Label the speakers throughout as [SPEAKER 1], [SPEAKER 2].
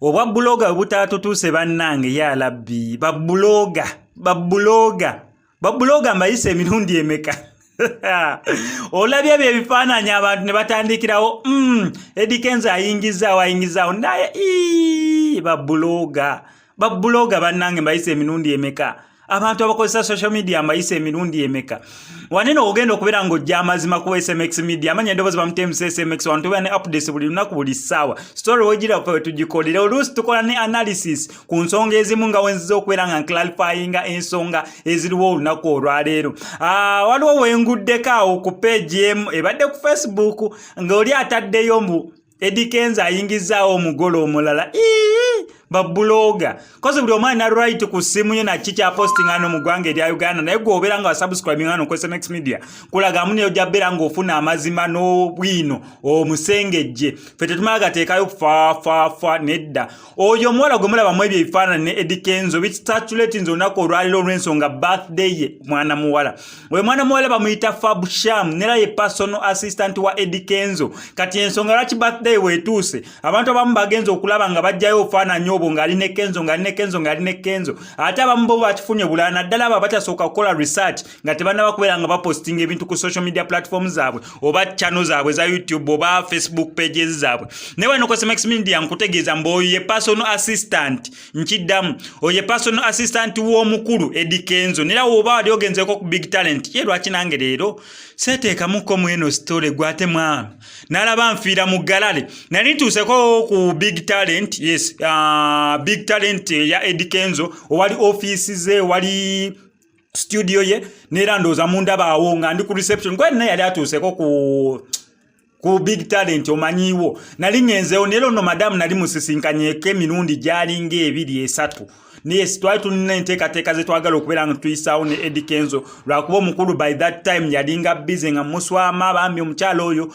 [SPEAKER 1] obwa buloga butatutuuse bannange ya labbi babuloga mbayise emirundi emeka olabye ebyo ebifaananyi abantu ne batandikirawo Eddy Kenzo ayingizaawo naye babuloga bannange mbayise emirundi emeka abantu abakozesa social media mbayise emirundi emeka wanene ogenda okubeera ng'ojja amazima ku SMX media amanya endoboozi bamutemusa SMX wantu tubeera ne updates buli lunaku buli ssaawa story wegira fe tugikolera oluusi tukola ne analysis ku nsonga ezimu nga wenziza okubeera nga clarifyinga ensonga eziriwo olunaku olwaleero waliwo wenguddeko awo ku page emu ebadde ku Facebook ng'oli ataddeyo mbu Eddy Kenzo ayingizaawo omugole omulala babuloga koze buli omwana na right ku simu ye na chicha posting ano mu ggwanga erya Uganda naye gwe obeera nga subscribe ano ku SMX media kulaga muni ojja beera ng'ofuna amazima n'obwino omusengejje ffe tetumala gateekayo fa nedda oyo omuwala gwe mulaba mu ebyo ebifaananyi ne Eddy Kenzo bitstatuletinze olunaku olwaliro olw'ensonga birthday ye mwana muwala oyo mwana muwala bamuyita Fabusham nera ye personal assistant wa Eddy Kenzo kati ensonga lwaki birthday weetuuse abantu abamu bagenza okulaba nga bajjayo ofaananyi obwo ng'ali ne Kenzo ate abamu bo bakifunye bulala naddala abo batasooka kukola research nga tebannaba kubeera nga bapostinga ebintu ku social media platforms zaabwe oba channel zaabwe za YouTube oba Facebook pages zaabwe naye wano ku SMX media nkutegeeza mbu oyo ye personal assistant nkiddamu oyo ye personal assistant w'omukulu Eddy Kenzo nera woba wali ogenzeko ku Big Talent ye lwaki nange leero seeteekamuko mu eno story gwate mwami nalaba nfiira mu galale nali ntuuseko ku Big Talent yes Big Talent ya Eddy Kenzo owali office ze wali studio ye nera ndooza mundaba awo nga ndi ku reception gwe naye yali atuuseko ku Big Talent omanyiwo nali ngenzeewo nero no madam nali musisinkanyeko emirundi gyalinga 2-3 yes twali tulina enteekateeka ze twagala okubeera nga tuyisaawo ne Eddy Kenzo lwakuba omukulu by that time yalinga busy nga muswama bambi omukyala oyo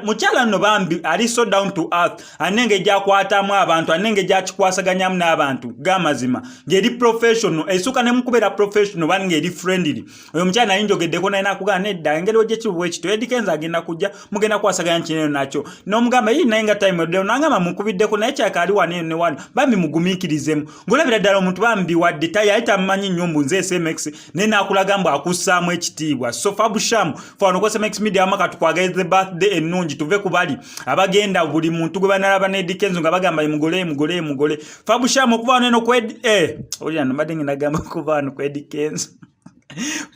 [SPEAKER 1] mukyala nno bambi ali so down to earth anenge gyakwatamu abantu anenge gyakikwasaganyamu n'abantu g'amazima ng'eri professional essuka ne mukubeera professional bani ng'eri friendly oyo mukyala naye njogeddeko naye nakugamba nedda engeri ogyekibu ekito Eddy Kenzo agenda kujja mugenda kwasaganya kineno nakyo n'omugamba naye nga time oddeyo nangamba mukubiddeko naye kyakaali wano ne wano bambi mugumiikirizemu ng'olabira ddala omuntu bambi wadde tayita mmanyi nnyo mbu nze SMX ne nakulaga mbu akussaamu ekitiibwa so Fabusham fano ku SMX media amaka tukwagalize birthday ennungi tuve ku bali abagenda buli muntu gwe banalaba ne Eddy Kenzo nga bagamba mugole Fabusham okuva wano eno ku oli ano mbadde ngenda kuva wano ku Eddy Kenzo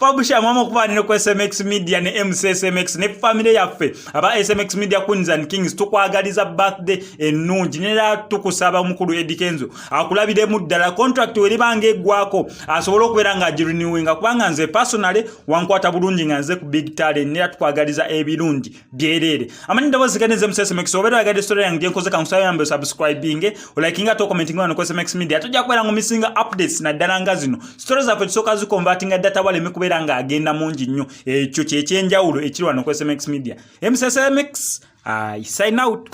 [SPEAKER 1] Fabusham okuvanira ku SMX media ne MCSMX ne family yaffe aba SMX media Queens and Kings tukwagaliza birthday ennungi nera tukusaba omukulu Eddy Kenzo akulabiremu ddala contract weribanga eggwako asobola okubeera nga agirenewinga kubanga nze personally wankwata bulungi nga nze ku Big Talent nera tukwagaliza ebirungi byerere amanyi ndaboozi ganeze MCSMX obeera yagadde story yange nkoze kamusaba yambe subscribing likinga to commenting wano ku SMX media tujja kubeera ngo missing updates na ddala nga zino stories zaffe tusooka ziconvertinga data waleme kubeera nga agenda mungi nnyo ekyo kyekyenjawulo ekiri wano ku SMX media MCSMX I sign out.